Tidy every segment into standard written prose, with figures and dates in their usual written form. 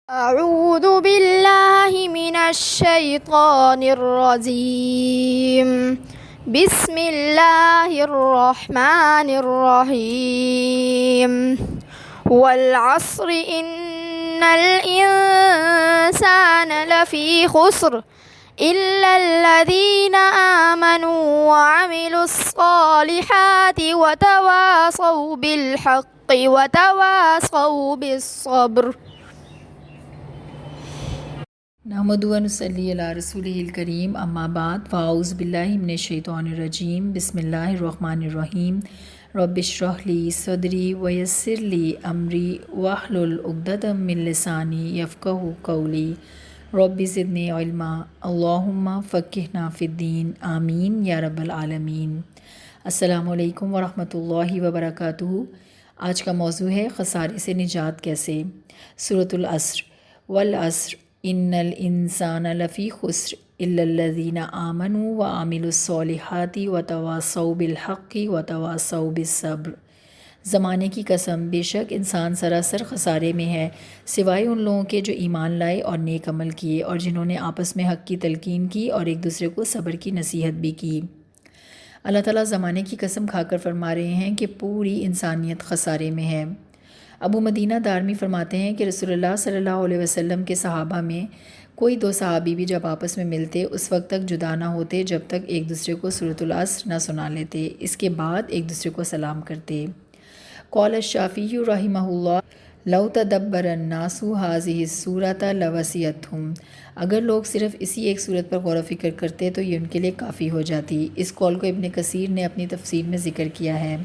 أعوذ بالله من الشيطان الرجيم. بسم الله الرحمن الرحيم. والعصر إن الإنسان لفي خسر إلا الذين آمنوا وعملوا الصالحات وتواصوا بالحق وتواصوا بالصبر. نحمد و نصلی علی رسولہ الکریم، اما بعد، فاعوذ باللہ من الشیطان الرجیم، بسم اللہ الرحمن الرحیم۔ رب اشرح لی صدری ویسر لی امری واحلل عقدۃ من لسانی یفقہوا قولی، رب زدنی علما، اللہم فقہنا فی الدین، آمین یا رب العالمین۔ السلام علیکم ورحمۃ اللہ وبرکاتہ۔ آج کا موضوع ہے خسارے سے نجات کیسے۔ سورۃ العصر۔ والعصر ان الانسان لفی خسر الا الذین آمنوا وعملوا الصالحات وتواصوا بالحق وتواصوا بالصبر۔ زمانے کی قسم، بے شک انسان سراسر خسارے میں ہے سوائے ان لوگوں کے جو ایمان لائے اور نیک عمل کیے، اور جنہوں نے آپس میں حق کی تلقین کی اور ایک دوسرے کو صبر کی نصیحت بھی کی۔ اللہ تعالیٰ زمانے کی قسم کھا کر فرما رہے ہیں کہ پوری انسانیت خسارے میں ہے۔ ابو مدینہ دارمی فرماتے ہیں کہ رسول اللہ صلی اللہ علیہ وسلم کے صحابہ میں کوئی دو صحابی بھی جب آپس میں ملتے اس وقت تک جدا نہ ہوتے جب تک ایک دوسرے کو سورۃ العصر نہ سنا لیتے، اس کے بعد ایک دوسرے کو سلام کرتے۔ قال الشافعی رحمہ اللہ لو تدبر الناس هذه السورۃ لوسعتهم۔ اگر لوگ صرف اسی ایک صورت پر غور و فکر کرتے تو یہ ان کے لیے کافی ہو جاتی۔ اس قول کو ابن کثیر نے اپنی تفسیر میں ذکر کیا ہے۔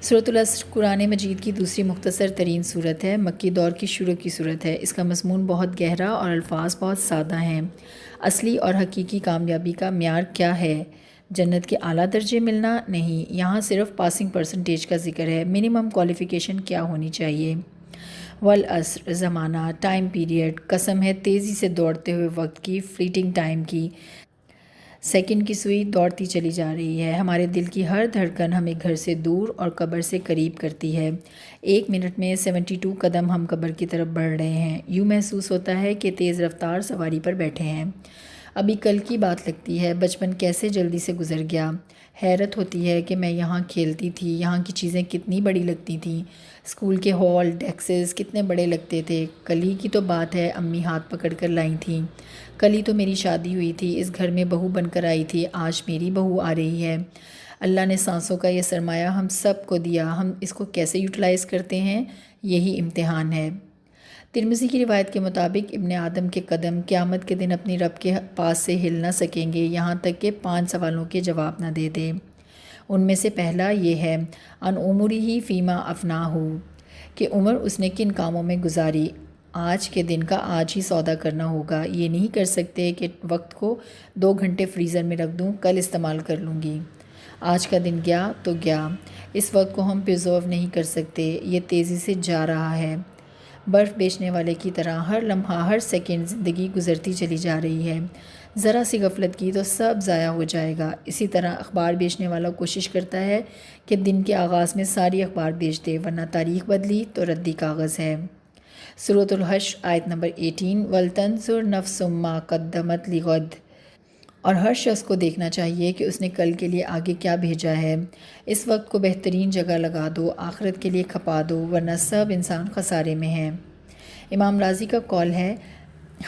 سورۃ العصر قرآن مجید کی دوسری مختصر ترین صورت ہے، مکی دور کی شروع کی صورت ہے۔ اس کا مضمون بہت گہرا اور الفاظ بہت سادہ ہیں۔ اصلی اور حقیقی کامیابی کا معیار کیا ہے؟ جنت کے اعلیٰ درجے ملنا؟ نہیں، یہاں صرف پاسنگ پرسنٹیج کا ذکر ہے۔ منیمم کوالیفیکیشن کیا ہونی چاہیے؟ والعصر زمانہ، ٹائم پیریڈ، قسم ہے تیزی سے دوڑتے ہوئے وقت کی، فلیٹنگ ٹائم کی۔ سیکنڈ کی سوئی دوڑتی چلی جا رہی ہے۔ ہمارے دل کی ہر دھڑکن ہمیں گھر سے دور اور قبر سے قریب کرتی ہے۔ ایک منٹ میں 72 قدم ہم قبر کی طرف بڑھ رہے ہیں۔ یوں محسوس ہوتا ہے کہ تیز رفتار سواری پر بیٹھے ہیں۔ ابھی کل کی بات لگتی ہے، بچپن کیسے جلدی سے گزر گیا۔ حیرت ہوتی ہے کہ میں یہاں کھیلتی تھی، یہاں کی چیزیں کتنی بڑی لگتی تھیں، اسکول کے ہال، ڈیسکس کتنے بڑے لگتے تھے۔ کل ہی کی تو بات ہے، امی ہاتھ پکڑ کر لائی تھیں۔ کل ہی تو میری شادی ہوئی تھی، اس گھر میں بہو بن کر آئی تھی، آج میری بہو آ رہی ہے۔ اللہ نے سانسوں کا یہ سرمایہ ہم سب کو دیا، ہم اس کو کیسے یوٹیلائز کرتے ہیں، یہی امتحان ہے۔ ترمذی کی روایت کے مطابق ابن آدم کے قدم قیامت کے دن اپنی رب کے پاس سے ہل نہ سکیں گے یہاں تک کہ 5 سوالوں کے جواب نہ دے دے۔ ان میں سے پہلا یہ ہے ان عمرہ فیما افناہ، کہ عمر اس نے کن کاموں میں گزاری۔ آج کے دن کا آج ہی سودا کرنا ہوگا۔ یہ نہیں کر سکتے کہ وقت کو 2 گھنٹے فریزر میں رکھ دوں، کل استعمال کر لوں گی۔ آج کا دن گیا تو گیا، اس وقت کو ہم پرزرو نہیں کر سکتے، یہ تیزی سے جا رہا ہے۔ برف بیچنے والے کی طرح ہر لمحہ ہر سیکنڈ زندگی گزرتی چلی جا رہی ہے۔ ذرا سی غفلت کی تو سب ضائع ہو جائے گا۔ اسی طرح اخبار بیچنے والا کوشش کرتا ہے کہ دن کے آغاز میں ساری اخبار بیچ دے، ورنہ تاریخ بدلی تو ردی کاغذ ہے۔ سورۃ الحشر آیت نمبر 18 وَلْتَنْظُرْ نَفْسٌ مَّا قَدَّمَتْ لِغَدٍ، اور ہر شخص کو دیکھنا چاہیے کہ اس نے کل کے لیے آگے کیا بھیجا ہے۔ اس وقت کو بہترین جگہ لگا دو، آخرت کے لیے کھپا دو، ورنہ سب انسان خسارے میں ہیں۔ امام راضی کا قول ہے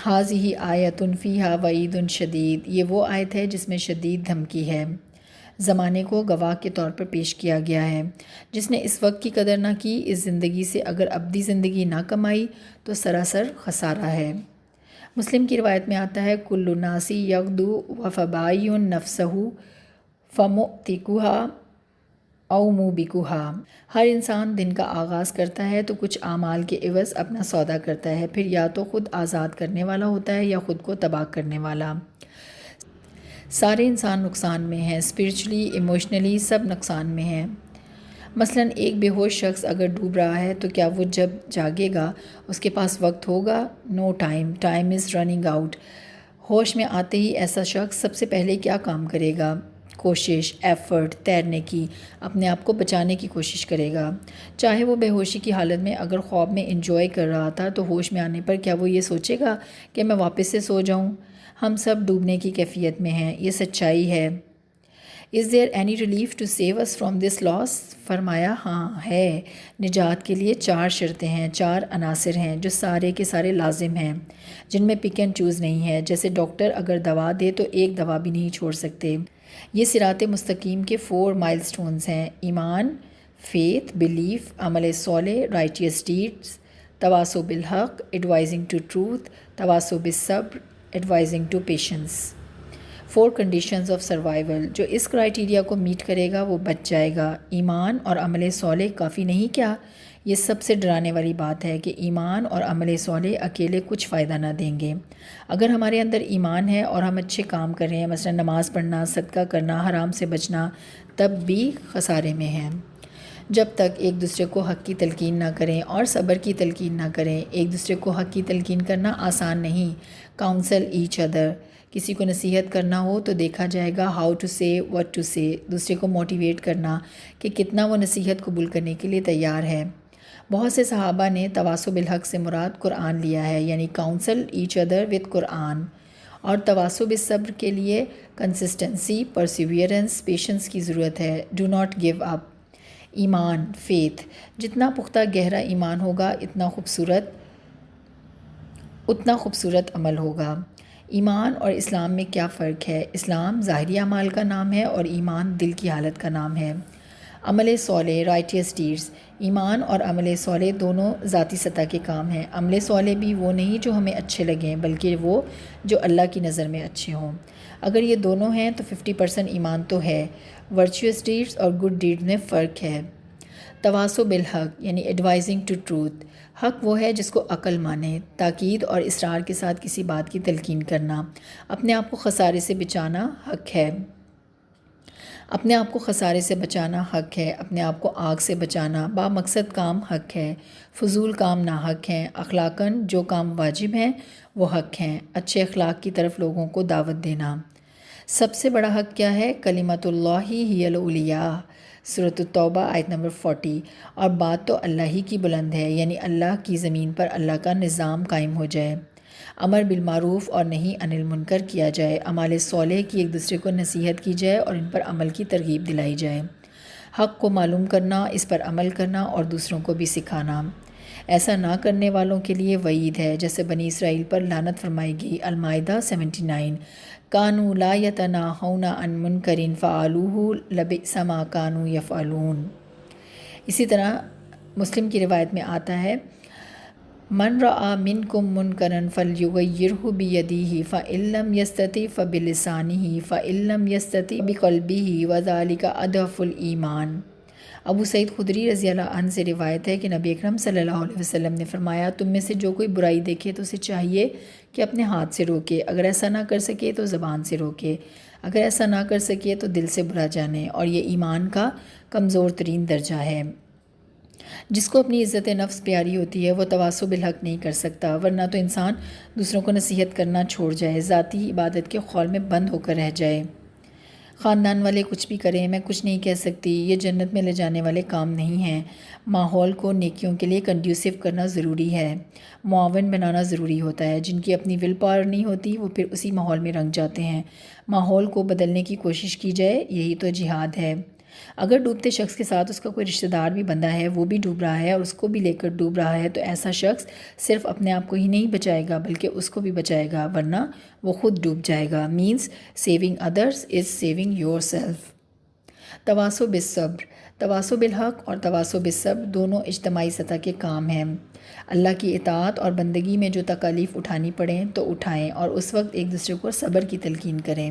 ہٰذِهِ آیۃ فیہا وعید شدید، یہ وہ آیت ہے جس میں شدید دھمکی ہے۔ زمانے کو گواہ کے طور پر پیش کیا گیا ہے۔ جس نے اس وقت کی قدر نہ کی، اس زندگی سے اگر ابدی زندگی نہ کمائی تو سراسر خسارہ ہے۔ مسلم کی روایت میں آتا ہے کل الناس یغدو وفبائع نفسہ فمؤتقھا او موبقھا، ہر انسان دن کا آغاز کرتا ہے تو کچھ اعمال کے عوض اپنا سودا کرتا ہے، پھر یا تو خود آزاد کرنے والا ہوتا ہے یا خود کو تباہ کرنے والا۔ سارے انسان نقصان میں ہیں، اسپرچولی، ایموشنلی، سب نقصان میں ہیں۔ مثلاً ایک بے ہوش شخص اگر ڈوب رہا ہے تو کیا وہ جب جاگے گا اس کے پاس وقت ہوگا؟ No time, time is running out. ہوش میں آتے ہی ایسا شخص سب سے پہلے کیا کام کرے گا؟ کوشش، ایفرٹ، تیرنے کی، اپنے آپ کو بچانے کی کوشش کرے گا۔ چاہے وہ بے ہوشی کی حالت میں اگر خواب میں انجوائے کر رہا تھا تو ہوش میں آنے پر کیا وہ یہ سوچے گا کہ میں واپس سے سو جاؤں؟ ہم سب ڈوبنے کی کیفیت میں ہیں، یہ سچائی ہے۔ Is there any relief to save us from this loss؟ فرمایا ہاں ہے۔ نجات کے لیے 4 شرطیں ہیں، 4 عناصر ہیں جو سارے کے سارے لازم ہیں، جن میں پک اینڈ چوز نہیں ہے۔ جیسے ڈاکٹر اگر دوا دے تو ایک دوا بھی نہیں چھوڑ سکتے۔ یہ صراط مستقیم کے 4 مائل سٹونز ہیں: ایمان، فیتھ، بلیف، عمل صالح، رائٹیس ڈیڈز، تواصی بالحق، ایڈوائزنگ ٹو ٹروتھ، تواصی بالصبر، advising to patience. 4 conditions of survival. جو اس کرائیٹیریا کو میٹ کرے گا وہ بچ جائے گا۔ ایمان اور عمل صالح کافی نہیں کیا؟ یہ سب سے ڈرانے والی بات ہے کہ ایمان اور عمل صالح اکیلے کچھ فائدہ نہ دیں گے۔ اگر ہمارے اندر ایمان ہے اور ہم اچھے کام کر رہے ہیں، مثلا نماز پڑھنا، صدقہ کرنا، حرام سے بچنا، تب بھی خسارے میں ہیں۔ جب تک ایک دوسرے کو حق کی تلقین نہ کریں اور صبر کی تلقین نہ کریں۔ ایک دوسرے کو حق کی تلقین کرنا آسان نہیں۔ Council each other. کسی کو نصیحت کرنا ہو تو دیکھا جائے گا ہاؤ ٹو سے، واٹ ٹو سے۔ دوسرے کو موٹیویٹ کرنا کہ کتنا وہ نصیحت قبول کرنے کے لیے تیار ہے۔ بہت سے صحابہ نے تواصی بالحق سے مراد قرآن لیا ہے، یعنی کاؤنسل ایچ ادر وتھ قرآن۔ اور تواصی بالصبر کے لیے کنسسٹنسی، پرسیویئرنس، پیشنس کی ضرورت ہے۔ Do not give up. ایمان، فیتھ۔ جتنا پختہ گہرا ایمان ہوگا اتنا خوبصورت عمل ہوگا۔ ایمان اور اسلام میں کیا فرق ہے؟ اسلام ظاہری اعمال کا نام ہے اور ایمان دل کی حالت کا نام ہے۔ عمل صالح، رائٹیس ڈیڈز۔ ایمان اور عمل صالح دونوں ذاتی سطح کے کام ہیں۔ عمل صالح بھی وہ نہیں جو ہمیں اچھے لگیں، بلکہ وہ جو اللہ کی نظر میں اچھے ہوں۔ اگر یہ دونوں ہیں تو 50% ایمان تو ہے۔ ورچوئس ڈیڈز اور گڈ ڈیڈز میں فرق ہے۔ تواصی بالحق یعنی ایڈوائزنگ ٹو ٹروتھ۔ حق وہ ہے جس کو عقل مانے۔ تاکید اور اصرار کے ساتھ کسی بات کی تلقین کرنا۔ اپنے آپ کو خسارے سے بچانا حق ہے۔ اپنے آپ کو خسارے سے بچانا حق ہے۔ اپنے آپ کو آگ سے بچانا با مقصد کام حق ہے۔ فضول کام ناحق ہیں۔ اخلاقاً جو کام واجب ہیں وہ حق ہیں۔ اچھے اخلاق کی طرف لوگوں کو دعوت دینا۔ سب سے بڑا حق کیا ہے؟ کلمۃ اللہ ہی العلیٰ، سورۃ التوبہ آیت نمبر 40۔ اور بات تو اللہ ہی کی بلند ہے، یعنی اللہ کی زمین پر اللہ کا نظام قائم ہو جائے۔ امر بالمعروف اور نہی عن المنکر کیا جائے۔ اعمال صالح کی ایک دوسرے کو نصیحت کی جائے اور ان پر عمل کی ترغیب دلائی جائے۔ حق کو معلوم کرنا، اس پر عمل کرنا اور دوسروں کو بھی سکھانا۔ ایسا نہ کرنے والوں کے لیے وعید ہے، جیسے بنی اسرائیل پر لعنت فرمائی گئی۔ المائدہ 79۔ کانوا لا یتناہون عن منکر فعلوہ لبئس ما کانوا یفعلون۔ اسی طرح مسلم کی روایت میں آتا ہے من رأى منکم منکرا فلیغیرہ بیدہ فإن لم یستطع فبلسانہ فإن لم یستطع بقلبہ وذلک اضعف الایمان۔ ابو سعید خدری رضی اللہ عنہ سے روایت ہے کہ نبی اکرم صلی اللہ علیہ وسلم نے فرمایا تم میں سے جو کوئی برائی دیکھے تو اسے چاہیے کہ اپنے ہاتھ سے روکے، اگر ایسا نہ کر سکے تو زبان سے روکے، اگر ایسا نہ کر سکے تو دل سے برا جانے، اور یہ ایمان کا کمزور ترین درجہ ہے۔ جس کو اپنی عزت نفس پیاری ہوتی ہے وہ تواصی بالحق نہیں کر سکتا، ورنہ تو انسان دوسروں کو نصیحت کرنا چھوڑ جائے، ذاتی عبادت کے خول میں بند ہو کر رہ جائے۔ خاندان والے کچھ بھی کریں میں کچھ نہیں کہہ سکتی، یہ جنت میں لے جانے والے کام نہیں ہیں۔ ماحول کو نیکیوں کے لیے کنڈیوسو کرنا ضروری ہے، معاون بنانا ضروری ہوتا ہے۔ جن کی اپنی ول پاور نہیں ہوتی وہ پھر اسی ماحول میں رنگ جاتے ہیں۔ ماحول کو بدلنے کی کوشش کی جائے، یہی تو جہاد ہے۔ اگر ڈوبتے شخص کے ساتھ اس کا کوئی رشتہ دار بھی بندہ ہے، وہ بھی ڈوب رہا ہے اور اس کو بھی لے کر ڈوب رہا ہے، تو ایسا شخص صرف اپنے آپ کو ہی نہیں بچائے گا بلکہ اس کو بھی بچائے گا، ورنہ وہ خود ڈوب جائے گا۔ Means saving others is saving yourself. تواصی بالصبر۔ تواصی بالحق اور تواصی بالصبر دونوں اجتماعی سطح کے کام ہیں۔ اللہ کی اطاعت اور بندگی میں جو تکالیف اٹھانی پڑیں تو اٹھائیں، اور اس وقت ایک دوسرے کو صبر کی تلقین کریں۔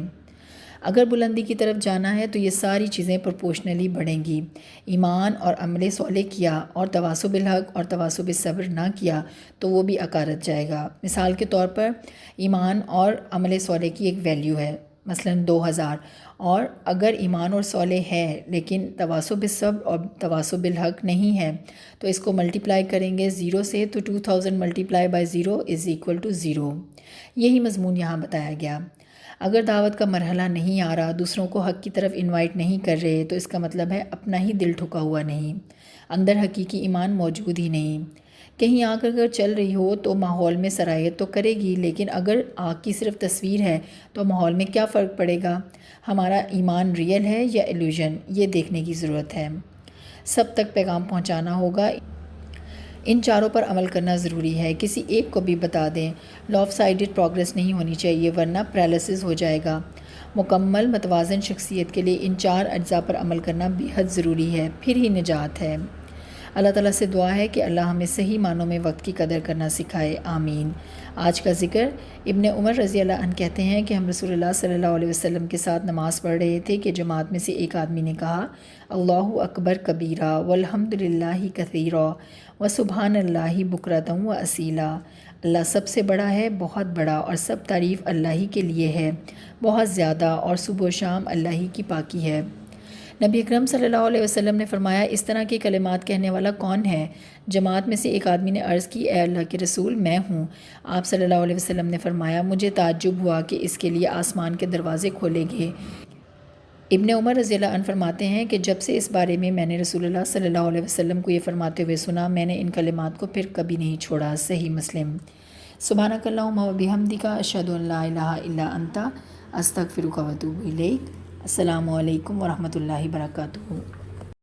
اگر بلندی کی طرف جانا ہے تو یہ ساری چیزیں پروپورشنلی بڑھیں گی۔ ایمان اور عمل صالح کیا اور تواصی بالحق اور تواصی بالصبر نہ کیا تو وہ بھی عقارت جائے گا۔ مثال کے طور پر ایمان اور عمل صالح کی ایک ویلیو ہے، مثلا 2000، اور اگر ایمان اور صالح ہے لیکن تواصی بالصبر اور تواصی بالحق نہیں ہے تو اس کو ملٹیپلائی کریں گے 0 سے، تو 2000 × 0 = 0۔ یہی مضمون یہاں بتایا گیا۔ اگر دعوت کا مرحلہ نہیں آ رہا، دوسروں کو حق کی طرف انوائٹ نہیں کر رہے، تو اس کا مطلب ہے اپنا ہی دل ٹھکا ہوا نہیں، اندر حقیقی ایمان موجود ہی نہیں۔ کہیں آگ اگر چل رہی ہو تو ماحول میں سرایت تو کرے گی، لیکن اگر آگ کی صرف تصویر ہے تو ماحول میں کیا فرق پڑے گا؟ ہمارا ایمان ریئل ہے یا ایلیوژن، یہ دیکھنے کی ضرورت ہے۔ سب تک پیغام پہنچانا ہوگا، ان چاروں پر عمل کرنا ضروری ہے۔ کسی ایک کو بھی بتا دیں، لاف سائیڈڈ پروگریس نہیں ہونی چاہیے ورنہ پیرالائسس ہو جائے گا۔ مکمل متوازن شخصیت کے لیے ان 4 اجزاء پر عمل کرنا بے حد ضروری ہے، پھر ہی نجات ہے۔ اللہ تعالیٰ سے دعا ہے کہ اللہ ہمیں صحیح معنوں میں وقت کی قدر کرنا سکھائے، آمین۔ آج کا ذکر، ابن عمر رضی اللہ عنہ کہتے ہیں کہ ہم رسول اللہ صلی اللہ علیہ وسلم کے ساتھ نماز پڑھ رہے تھے کہ جماعت میں سے ایک آدمی نے کہا، اللہ اکبر کبیرہ والحمد للہ کثیرا وسبحان اللہ بکرۃ و اصیلا۔ اللہ سب سے بڑا ہے، بہت بڑا، اور سب تعریف اللہ ہی کے لیے ہے، بہت زیادہ، اور صبح و شام اللہ ہی کی پاکی ہے۔ نبی اکرم صلی اللہ علیہ وسلم نے فرمایا، اس طرح کے کلمات کہنے والا کون ہے؟ جماعت میں سے ایک آدمی نے عرض کی، اے اللہ کے رسول، میں ہوں۔ آپ صلی اللہ علیہ وسلم نے فرمایا، مجھے تعجب ہوا کہ اس کے لیے آسمان کے دروازے کھولے گئے۔ ابن عمر رضی اللہ عنہ فرماتے ہیں کہ جب سے اس بارے میں نے رسول اللہ صلی اللہ علیہ وسلم کو یہ فرماتے ہوئے سنا، میں نے ان کلمات کو پھر کبھی نہیں چھوڑا۔ صحیح مسلم۔ سبحانک اللہم و بحمدک، اشہد ان لا الہ الا انت، استغفرک و اتوب الیک۔ السلام علیکم ورحمۃ اللہ وبرکاتہ۔